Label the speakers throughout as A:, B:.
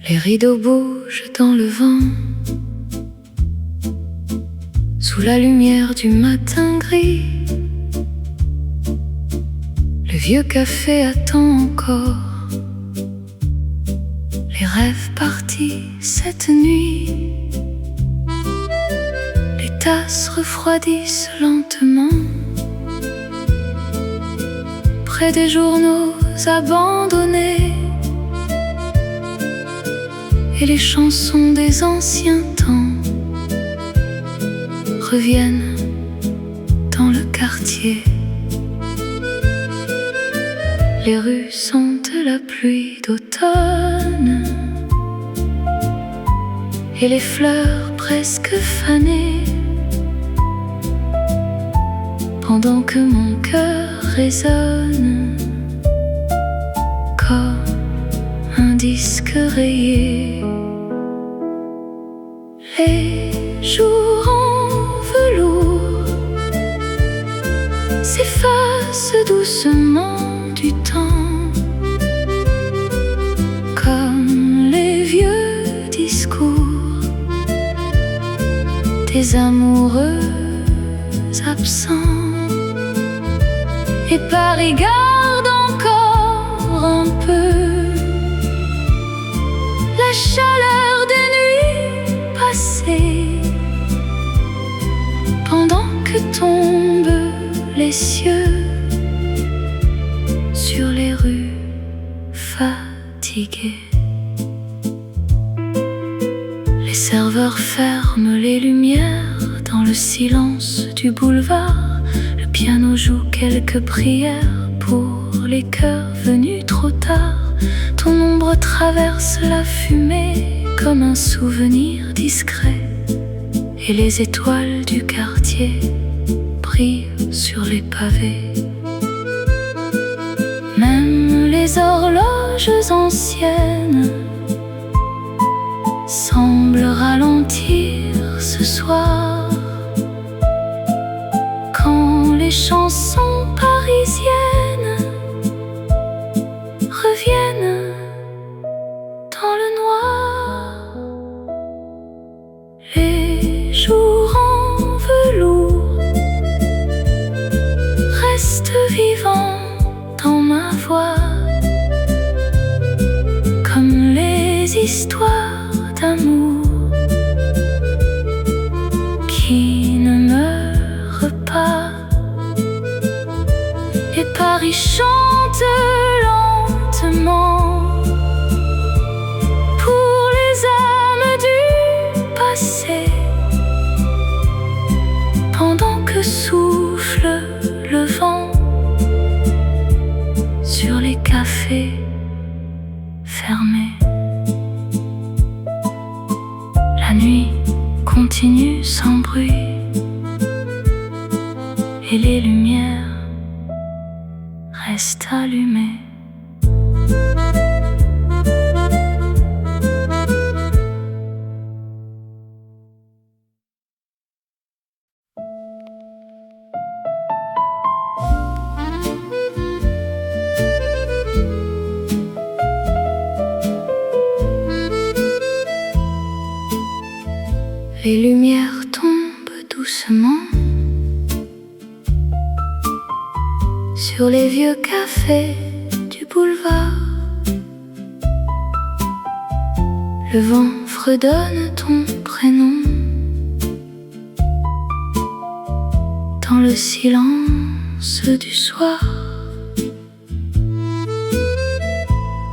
A: Les rideaux bougent dans le vent, sous la lumière du matin gris. Le vieux café attend encore les rêves partis cette nuit. Les tasses refroidissent lentement près des journaux abandonnés, et les chansons des anciens temps reviennent dans le quartier. Les rues sentent la pluie d'automne et les fleurs presque fanées, pendant que mon cœur résonne comme un disque rayé. Les jours en velours s'effacent doucement du temps, comme les vieux discours des amoureux absents. Et Paris garde encore un peu la chaleur des nuits passées, pendant que tombent les cieux sur les rues fatiguées. Les serveurs ferment les lumières dans le silence du boulevard. Le piano joue quelques prières pour les cœurs venus trop tard. Ton ombre traverse la fumée comme un souvenir discret, et les étoiles du quartier brillent sur les pavés. Même les horloges anciennes semblent ralentir ce soir, quand les chansons parisiennes reviennent dans le noir. Les jours en velours restent vivants dans ma voix, comme les histoires d'amour qui ne meurent pas. Et Paris chante lentement pour les âmes du passé, pendant que souffle le vent sur les cafés fermés. La nuit continue sans bruit, et les lumières restent allumées. Les lumières tombent doucement sur les vieux cafés du boulevard. Le vent fredonne ton prénom dans le silence du soir.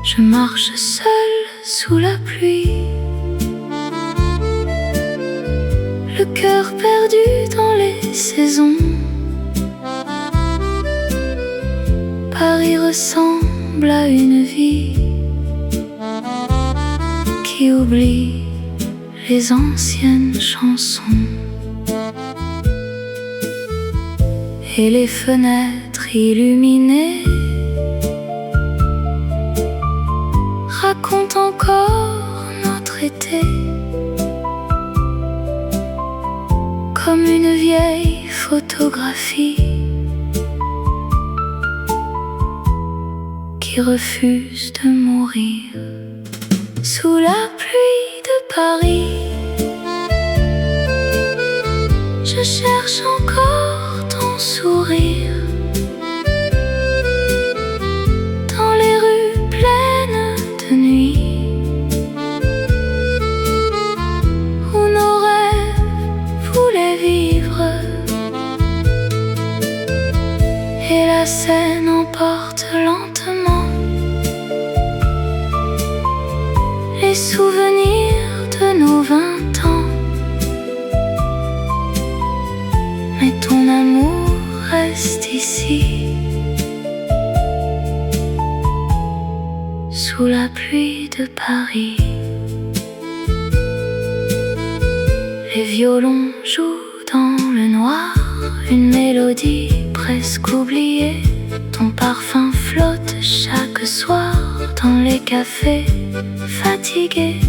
A: Je marche seule sous la pluie, le cœur perdu dans les saisons. Paris ressemble à une vie qui oublie les anciennes chansons, et les fenêtres illuminées racontent encore notre été, comme une vieille photographie qui refuse de mourir sous la pluie de Paris. Je cherche encore ton sourire dans les rues pleines de nuit, où nos rêves voulaient vivre. Et la Seine emporte lentement les souvenirs de nos 20 ans. Mais ton amour reste ici, sous la pluie de Paris. Les violons jouent dans le noir une mélodie presque oubliée. Ton parfum flotte chaque soir dans les cafés fatigués.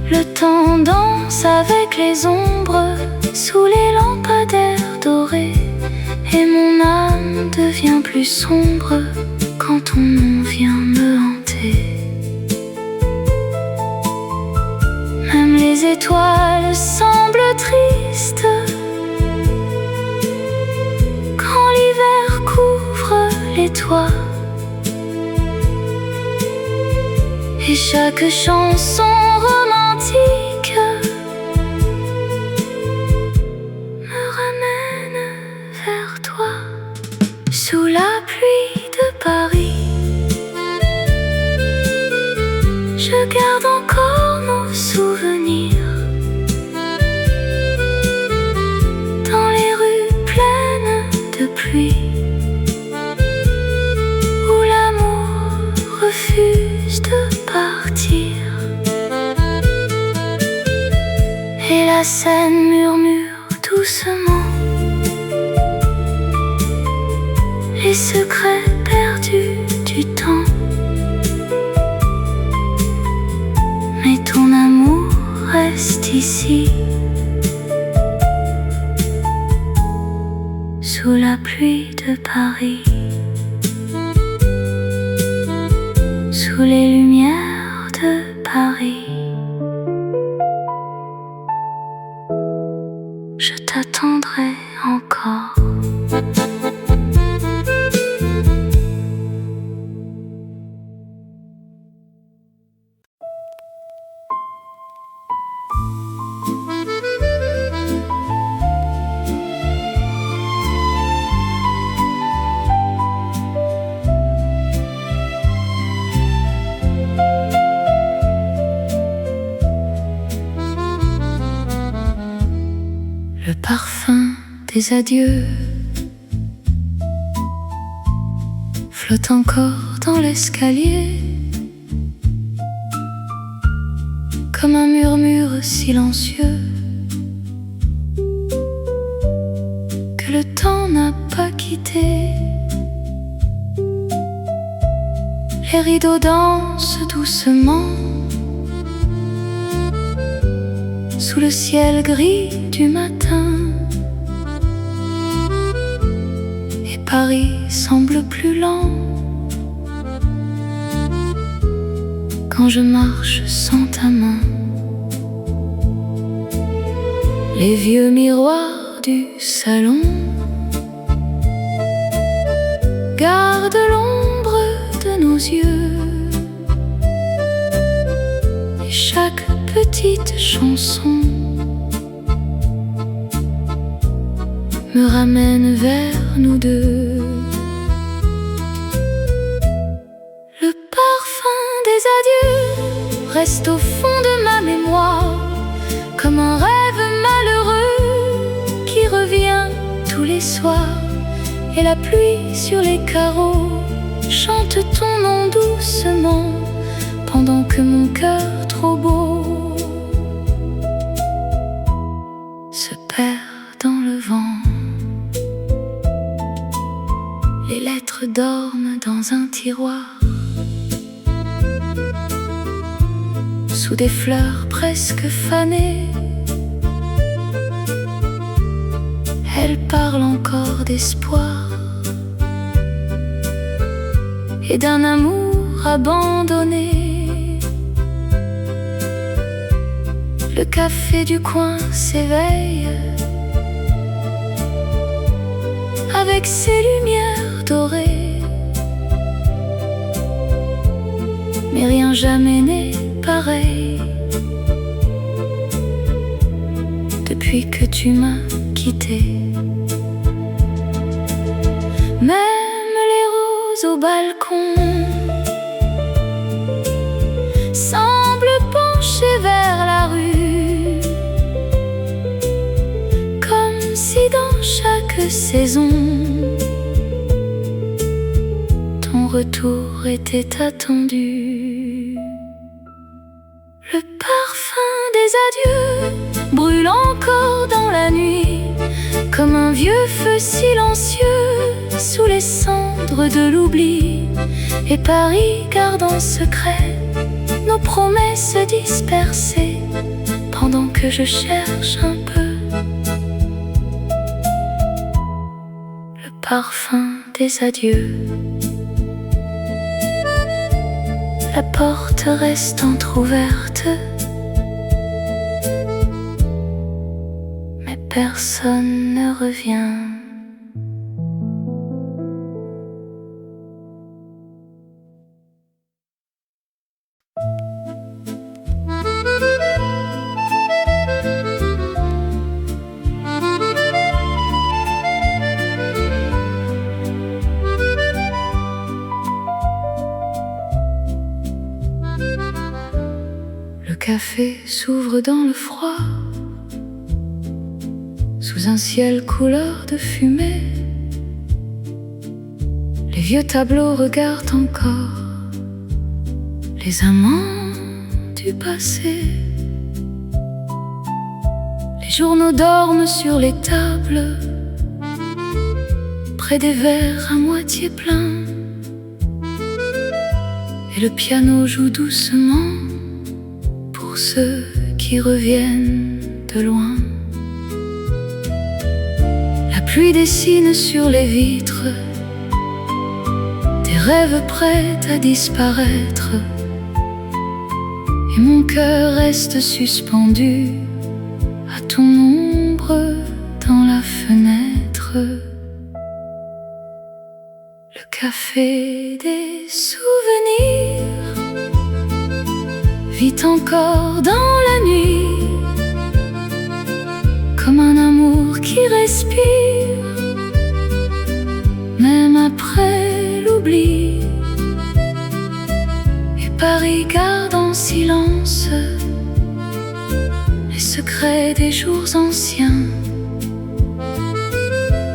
A: Le temps danse avec les ombres sous les lampadaires dorés, et mon âme devient plus sombre quand ton nom vient me hanter. Même les étoiles semblent tristes quand l'hiver couvre les toits. Et chaque chanson romantique me ramène vers toi, sous la pluie de Paris. Je garde encore nos souvenirs dans les rues pleines de pluie, où l'amour refuse de partir. Et la Seine murmure doucement les secrets perdus du temps. Mais ton amour reste ici, sous la pluie de Paris, sous les lumières de Paris. Je t'attendrai encore. Le parfum des adieux flotte encore dans l'escalier, comme un murmure silencieux que le temps n'a pas quitté. Les rideaux dansent doucement sous le ciel gris du matin, et Paris semble plus lent quand je marche sans ta main. Les vieux miroirs du salon gardent l'ombre de nos yeux, et chaque petite chanson me ramène vers nous deux. Le parfum des adieux reste au fond de ma mémoire, comme un rêve malheureux qui revient tous les soirs. Et la pluie sur les carreaux chante ton nom doucement, pendant que mon cœur trop beau se perd dans le vent. Les lettres dorment dans un tiroir, sous des fleurs presque fanées. Elles parlent encore d'espoir et d'un amour abandonné. Le café du coin s'éveille avec ses lumières dorées, mais rien jamais n'est pareil depuis que tu m'as quitté. Même les roses au balcon semblent pencher vers la rue, comme si dans chaque saison ton retour était attendu. Le parfum des adieux brûle encore dans la nuit, comme un vieux feu silencieux sous les cendres de l'oubli. Et Paris garde en secret nos promesses dispersées, pendant que je cherche un peu le parfum des adieux. La porte reste entr'ouverte, mais personne ne revient. Le café s'ouvre dans le froid, sous un ciel couleur de fumée. Les vieux tableaux regardent encore les amants du passé. Les journaux dorment sur les tables, près des verres à moitié pleins, et le piano joue doucement pour ceux qui reviennent de loin. La pluie dessine sur les vitres des rêves prêts à disparaître, et mon cœur reste suspendu à ton ombre dans la fenêtre. Le café des souvenirs vit encore dans la nuit, comme un amour qui respire, même après l'oubli. Et Paris garde en silence les secrets des jours anciens,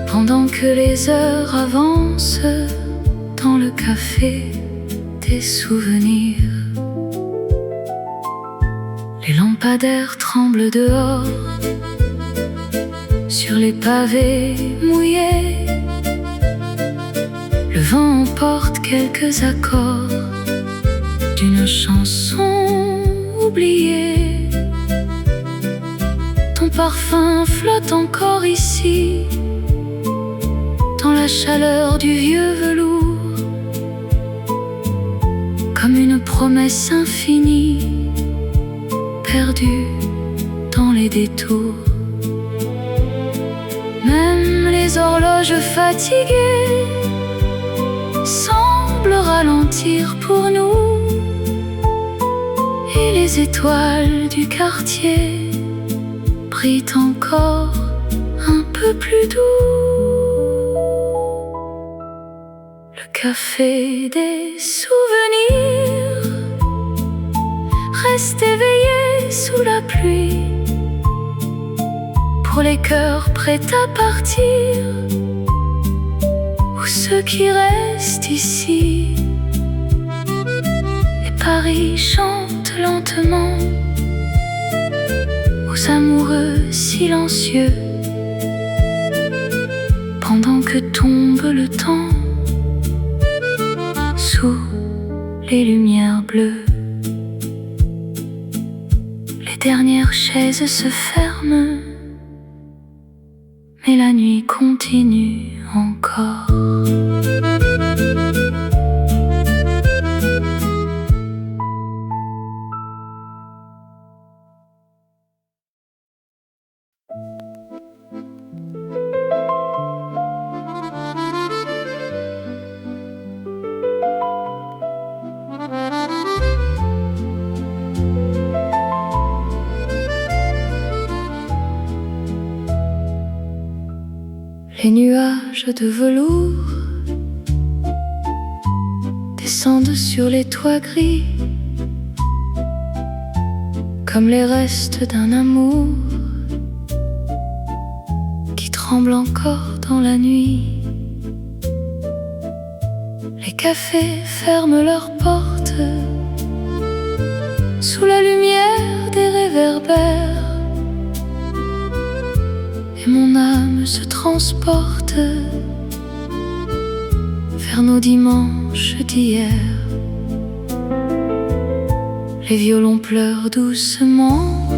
A: pendant que les heures avancent dans le café des souvenirs. Les lampadaires tremblent dehors, sur les pavés mouillés. Le vent emporte quelques accords d'une chanson oubliée. Ton parfum flotte encore ici, dans la chaleur du vieux velours, comme une promesse infinie perdue dans les détours. Même les horloges fatiguées semblent ralentir pour nous, et les étoiles du quartier brillent encore un peu plus doux. Le café des souvenirs reste éveillé sous la pluie, pour les cœurs prêts à partir, ou ceux qui restent ici. Et Paris chante lentement aux amoureux silencieux, pendant que tombe le temps sous les lumières bleues. Les dernières chaises se ferment, mais la nuit continue encore. Les nuages de velours descendent sur les toits gris, comme les restes d'un amour qui tremble encore dans la nuit. Les cafés ferment leurs portes sous la lumière des réverbères, et mon âme se transporte vers nos dimanches d'hier. Les violons pleurent doucement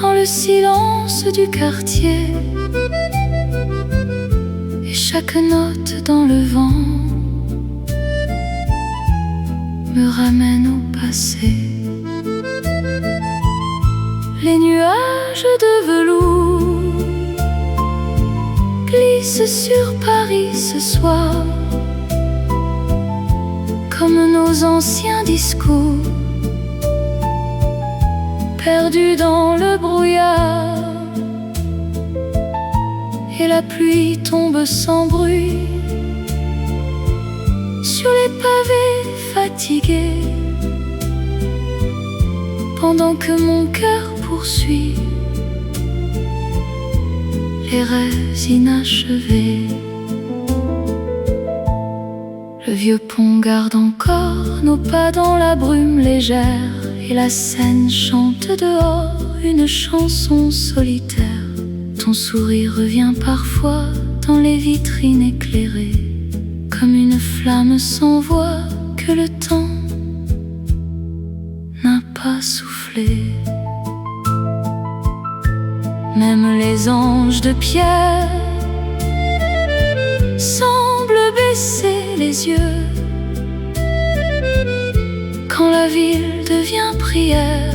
A: dans le silence du quartier, et chaque note dans le vent me ramène au passé. Les nuages de velours glissent sur Paris ce soir, comme nos anciens discours, perdus dans le brouillard. Et la pluie tombe sans bruit sur les pavés fatigués, pendant que mon cœur poursuit les rêves inachevés. Le vieux pont garde encore nos pas dans la brume légère, et la Seine chante dehors une chanson solitaire. Ton sourire revient parfois dans les vitrines éclairées, comme une flamme sans voix que le temps n'a pas soufflé. Même les anges de pierre semblent baisser les yeux quand la ville devient prière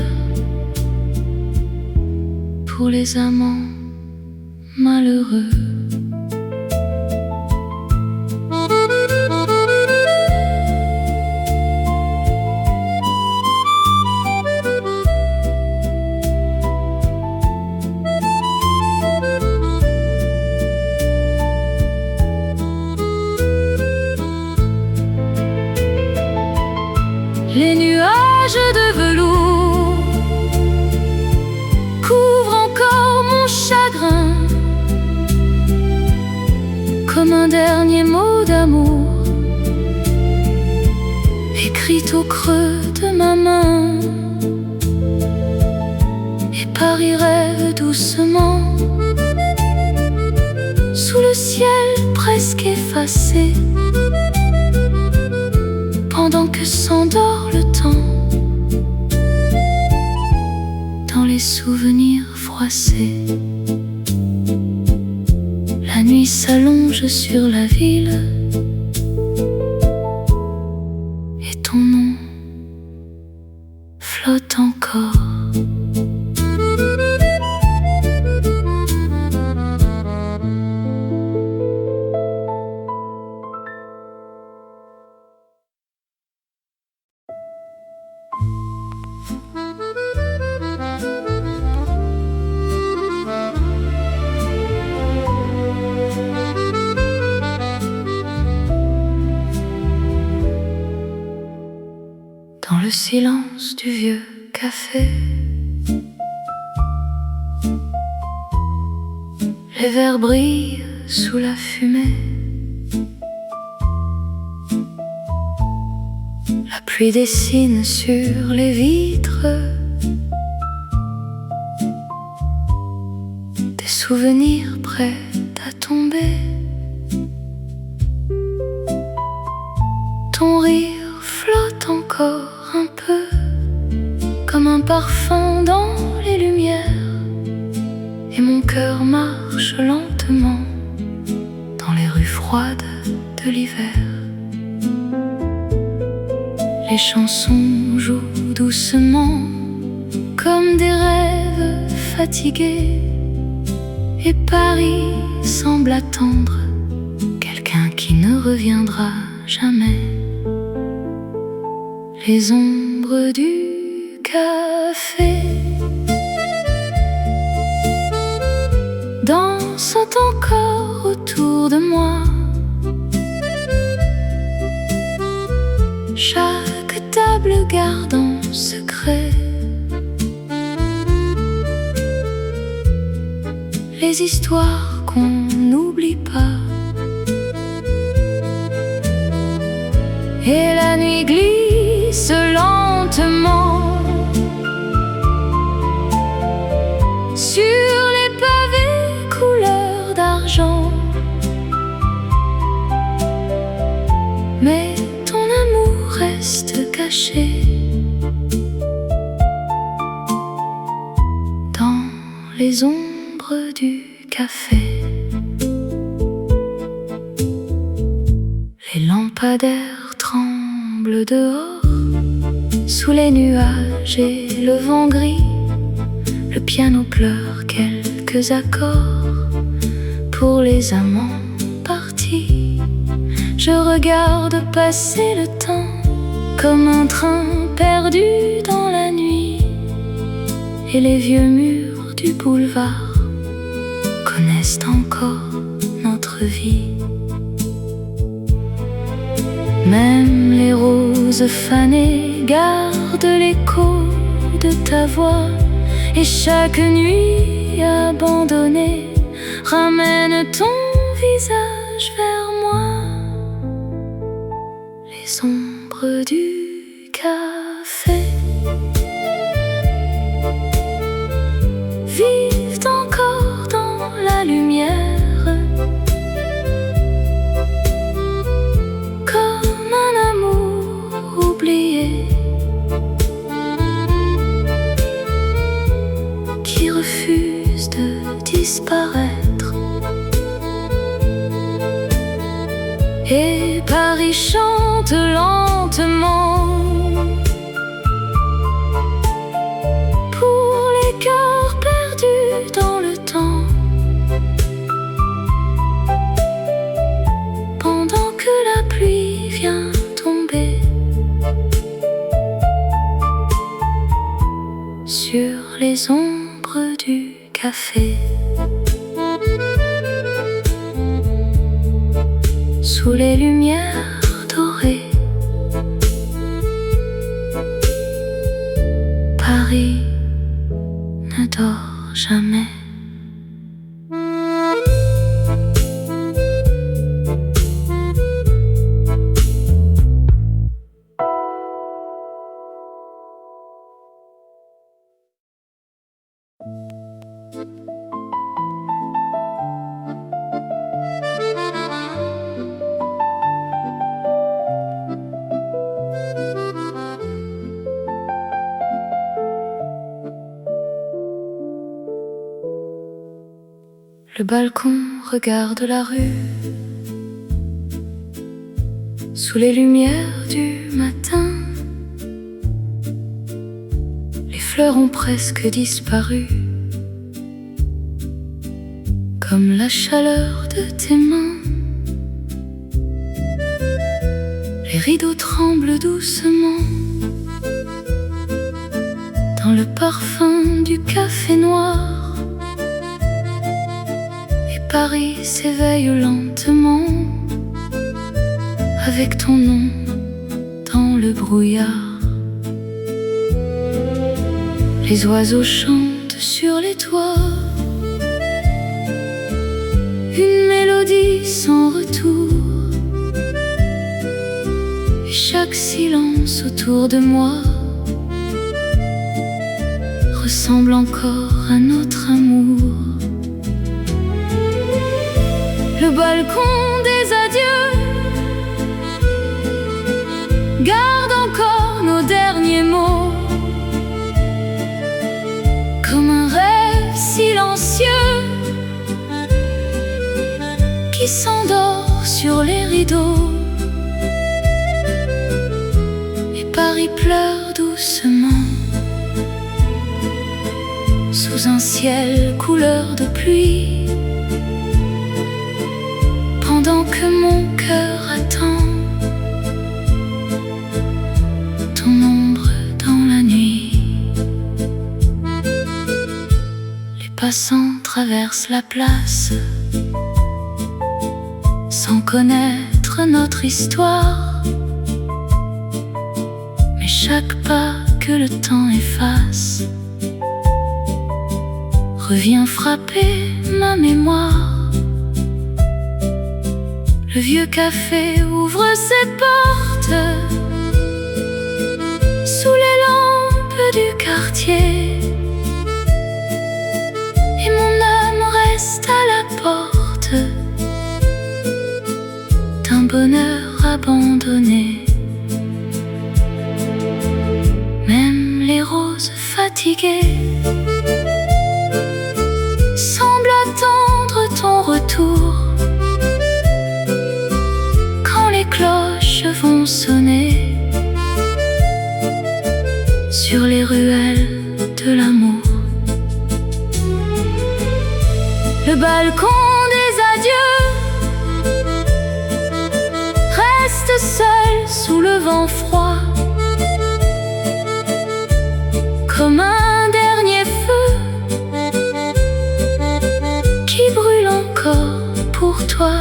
A: pour les amants malheureux. Les nuages de velours couvrent encore mon chagrin, comme un dernier mot d'amour écrit au creux de ma main. Et Paris rêve doucement sous le ciel presque effacé, pendant que s'endort le temps dans les souvenirs froissés. La nuit s'allonge sur la ville, et ton nom flotte encore. Dans le silence du vieux café, les verres brillent sous la fumée. La pluie dessine sur les vitres des souvenirs prêts à tomber. Ton rire flotte encore un peu, comme un parfum dans les lumières, et mon cœur marche lentement dans les rues froides de l'hiver. Les chansons jouent doucement comme des rêves fatigués, et Paris semble attendre quelqu'un qui ne reviendra jamais. Les ombres du café dansent saute encore autour de moi. Chaque table garde en secret les histoires qu'on n'oublie pas. Et la nuit glisse lentement sur les pavés couleur d'argent. Mais ton amour reste caché dans les ombres du café. Les lampadaires tremblent dehors sous les nuages et le vent gris. Le piano pleure quelques accords pour les amants partis. Je regarde passer le temps comme un train perdu dans la nuit. Et les vieux murs du boulevard connaissent encore notre vie. Même les roses fanées gardent l'écho de ta voix. Et chaque nuit abandonnée ramène ton visage vers moi. Les ombres du café vivent encore dans la lumière, comme un amour oublié qui refuse de disparaître. Et Paris chante lentement pour les cœurs perdus dans le temps, pendant que la pluie vient tomber sur les ombres du café. Sous les lumières dorées, Paris ne dort jamais. Le balcon regarde la rue sous les lumières du matin. Les fleurs ont presque disparu, comme la chaleur de tes mains. Les rideaux tremblent doucement dans le parfum du café noir. Paris s'éveille lentement avec ton nom dans le brouillard. Les oiseaux chantent sur les toits une mélodie sans retour. Et chaque silence autour de moi ressemble encore à notre amour. Le balcon des adieux garde encore nos derniers mots, comme un rêve silencieux qui s'endort sur les rideaux. Et Paris pleure doucement sous un ciel couleur de pluie, pendant que mon cœur attend ton ombre dans la nuit. Les passants traversent la place sans connaître notre histoire. Mais chaque pas que le temps efface revient frapper ma mémoire. Le vieux café ouvre ses portes sous les lampes du quartier, et mon âme reste à la porte d'un bonheur abandonné. Même les roses fatiguées semblent attendre ton retour. Quand les cloches vont sonner sur les ruelles de l'amour, le balcon des adieux reste seul sous le vent froid, comme un dernier feu qui brûle encore pour toi.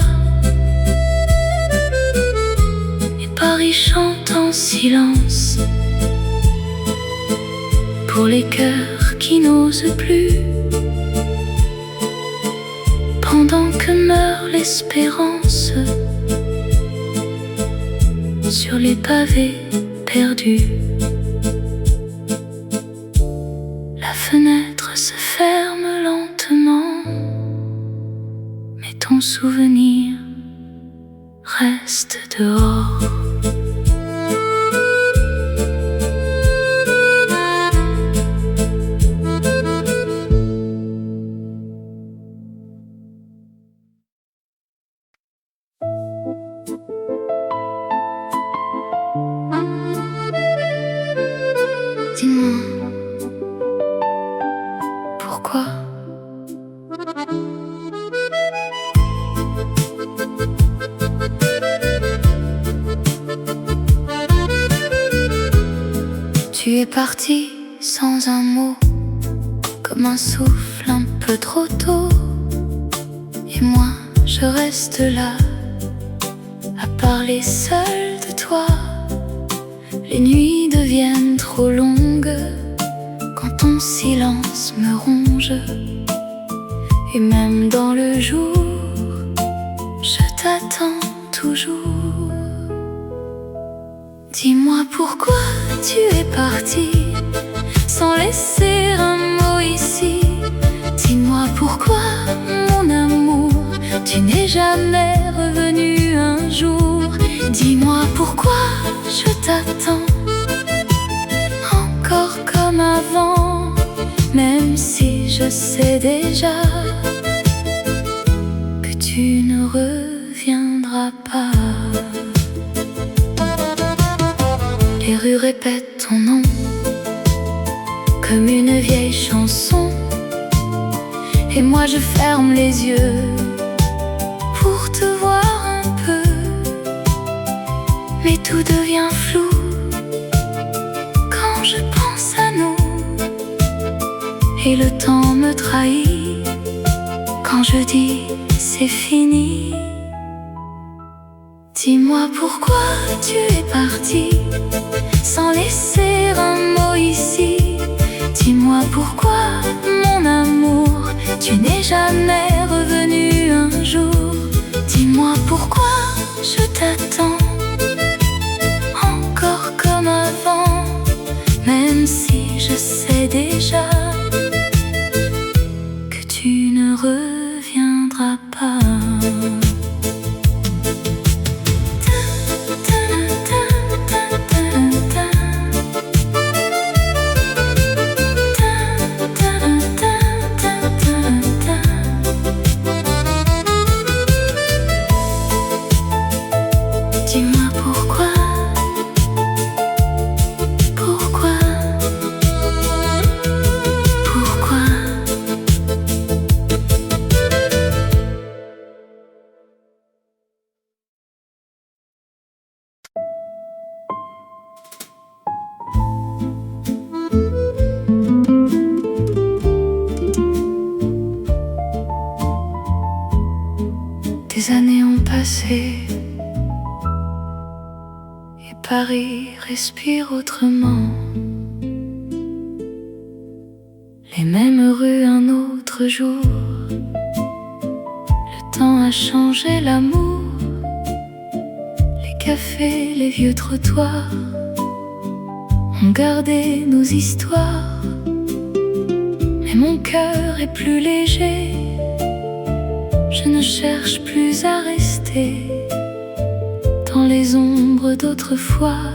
A: Et Paris chante en silence pour les cœurs qui n'osent plus, pendant que meurt l'espérance sur les pavés perdus. La fenêtre se ferme lentement, mais ton souvenir reste dehors. Dis-moi, pourquoi tu es parti sans un mot, comme un souffle un peu trop tôt. Et moi, je reste là, à parler seul de toi. Les nuits deviennent trop longues quand ton silence me ronge. Et même dans le jour, je t'attends toujours. Dis-moi pourquoi tu es parti sans laisser un mot ici. Dis-moi pourquoi, mon amour, tu n'es jamais revenu un jour. Dis-moi pourquoi je t'attends encore comme avant, même si je sais déjà que tu ne reviendras pas. Les rues répètent ton nom comme une vieille chanson, et moi je ferme les yeux pour te voir un peu. Mais tout devient flou quand je pense à nous, et le temps me trahit quand je dis c'est fini. Dis-moi pourquoi tu es parti sans laisser un mot ici. Dis-moi pourquoi, mon amour, tu n'es jamais revenu un jour. Dis-moi pourquoi je t'attends encore comme avant, même si je sais déjà que tu ne reviendras pas. Les années ont passé et Paris respire autrement. Les mêmes rues un autre jour. Le temps a changé l'amour. Les cafés, les vieux trottoirs ont gardé nos histoires. Mais mon cœur est plus léger. Je ne cherche plus à rester dans les ombres d'autrefois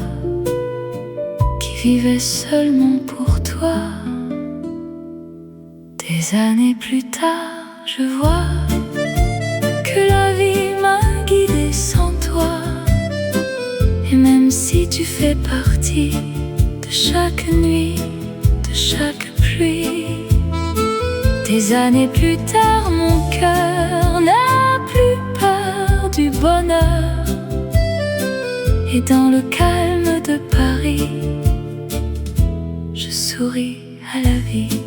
A: qui vivaient seulement pour toi. Des années plus tard, je vois que la vie m'a guidée sans toi. Et même si tu fais partie de chaque nuit, de chaque pluie, des années plus tard, mon cœur n'a plus peur du bonheur. Et dans le calme de Paris, je souris à la vie.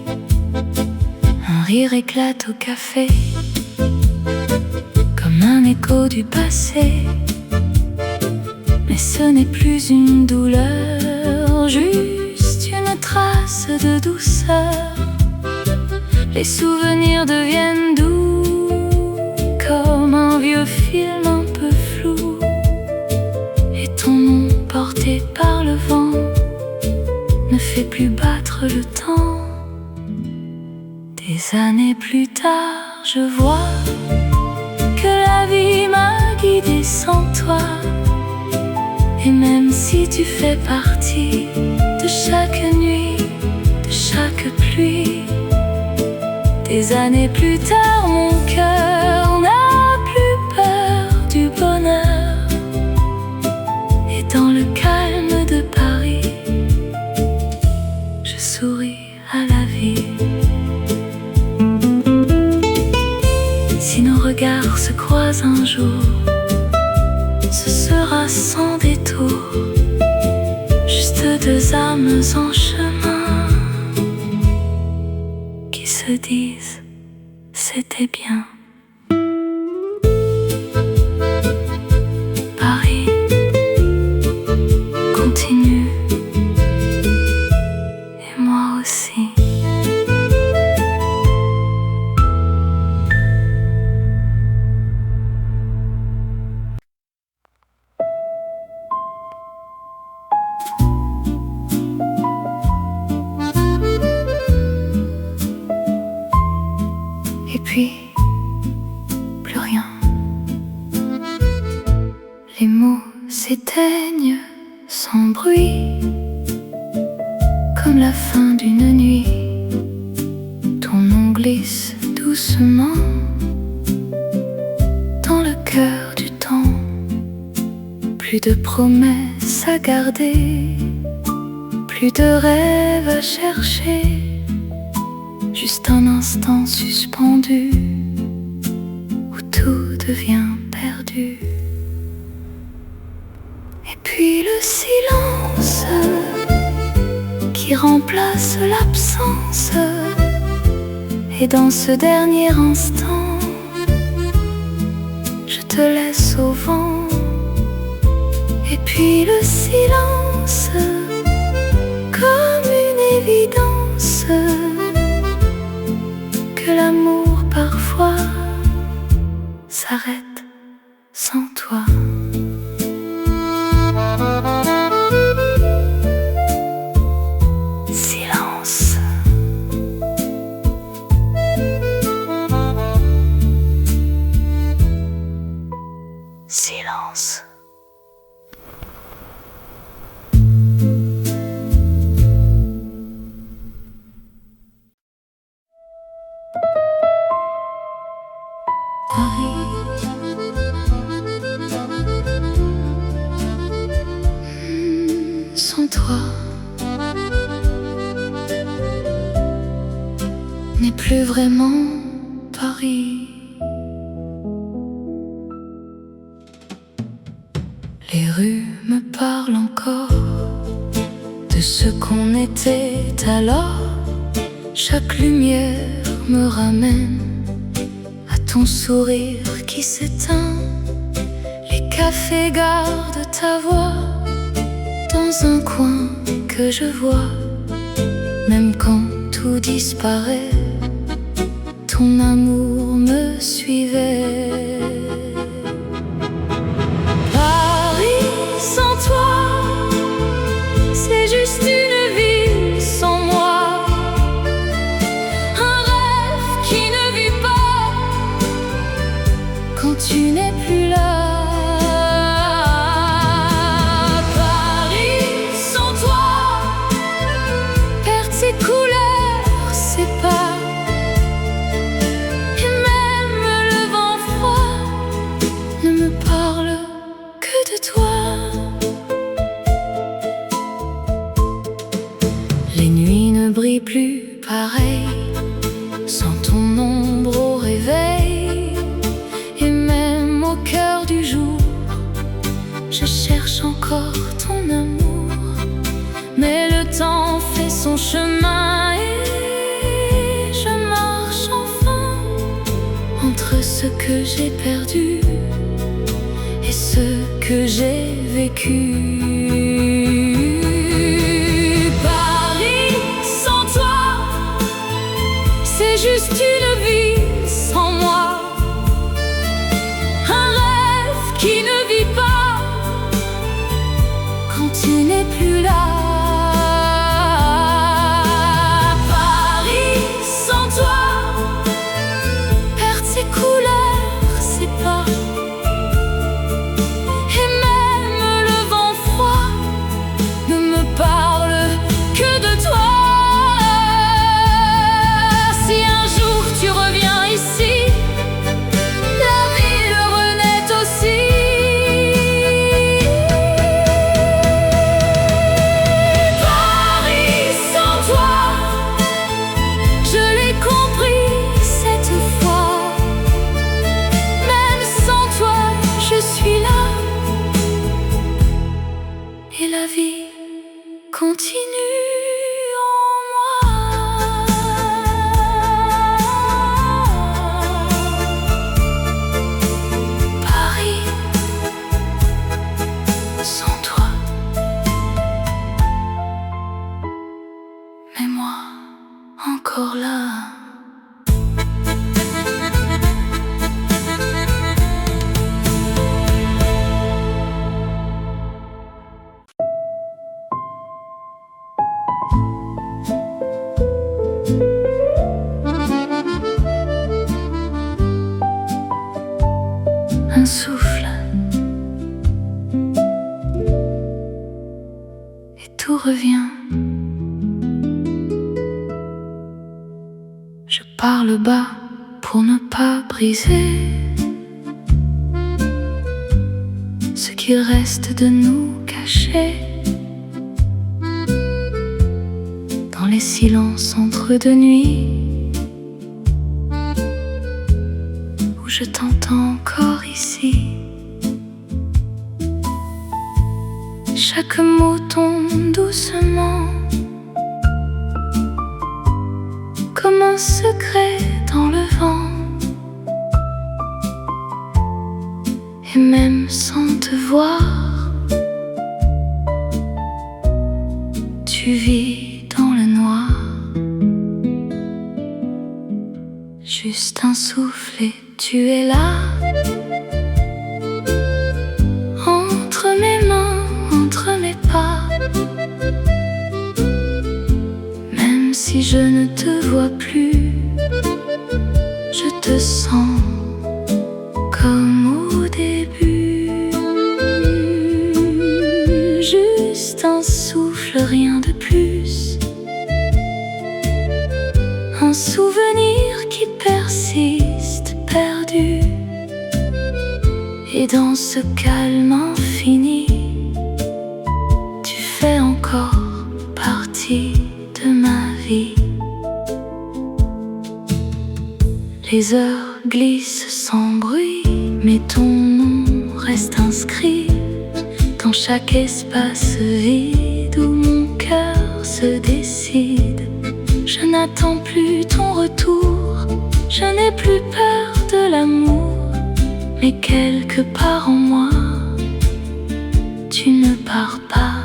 A: Un rire éclate au café, comme un écho du passé. Mais ce n'est plus une douleur, juste une trace de douceur. Les souvenirs deviennent doux, comme un vieux film un peu flou. Et ton nom porté par le vent ne fait plus battre le temps. Des années plus tard, je vois que la vie m'a guidée sans toi. Et même si tu fais partie de chaque nuit, de chaque pluie, des années plus tard, mon cœur n'a plus peur du bonheur. Et dans le calme de Paris, je souris à la vie. Si nos regards se croisent un jour, ce sera sans détour, juste deux âmes en chemin qui se disent c'était bien. Paris continue, et moi aussi. Et puis, plus rien. Les mots s'éteignent sans bruit, comme la fin d'une nuit. Ton nom glisse doucement dans le cœur du temps. Plus de promesses à garder, plus de rêves à chercher. Juste un instant suspendu où tout devient perdu. Et puis le silence qui remplace l'absence. Et dans ce dernier instant, je te laisse au vent. Et puis le silence comme une évidence, que l'amour parfois s'arrête sans toi. Silence. Silence. Sans toi n'est plus vraiment Paris. Les rues me parlent encore de ce qu'on était alors. Chaque lumière me ramène à ton sourire qui s'éteint. Les cafés gardent ta voix dans un coin que je vois. Même quand tout disparaît, ton amour me suivait. Paris sans toi, c'est juste une ville sans moi. Un rêve qui ne vit pas quand tu n'es plus là. Paris sans toi perd ses couleurs, ses pas. Et même le vent froid ne me parle que de toi. Les nuits ne brillent plus pareil sans ton ombre au réveil. Et même au cœur du jour, je cherche encore ton amour. Mais le temps fait son chemin et je marche enfin entre ce que j'ai perdu et ce que j'ai vécu. Paris sans toi, c'est juste une vie sans moi. Un rêve qui ne vit pas quand tu n'es plus là. Paris sans toi perd ses couleurs, ses pas. Et même le vent froid ne me parle que de toi. Si un jour tu reviens ici, la ville renaît aussi. Paris sans toi, je l'ai compris cette fois. Même sans toi, je suis là. Et la vie continue en moi. Paris sans toi. Mais moi, encore là. Un souffle et tout revient. Je parle bas pour ne pas briser ce qu'il reste de nous caché dans les silences entre deux nuits où je t'entends encore ici. Chaque mot tombe doucement comme un secret dans le vent. Et même sans te voir, tu vis dans le noir. Juste un souffle et tu es là. Entre mes mains, entre mes pas. Même si je ne te vois plus, je te sens comme au début. Juste un souffle, rien de plus. Un souvenir qui persiste, perdu. Et dans ce calme infini, tu fais encore partie de ma vie. Les heures glissent sans bruit, mais ton nom reste inscrit dans chaque espace vide où mon cœur se décide. Je n'attends plus ton retour, je n'ai plus peur de l'amour, mais quelque part en moi, tu ne pars pas.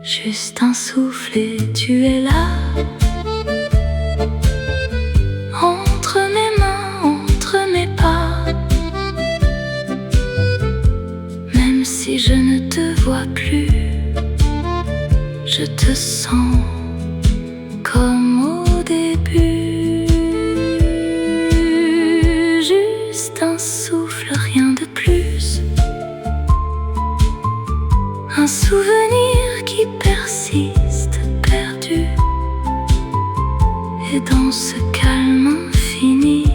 A: Juste un souffle et tu es là, entre mes mains, entre mes pas. Même si je ne te vois plus, je te sens comme au début. Juste un souffle, rien de plus. Un souvenir qui persiste, perdu. Et dans ce calme infini,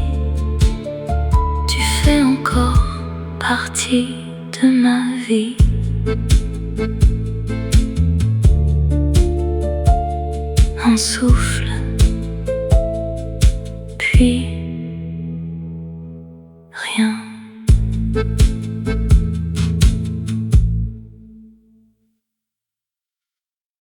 A: tu fais encore partie de ma vie. Un souffle, puis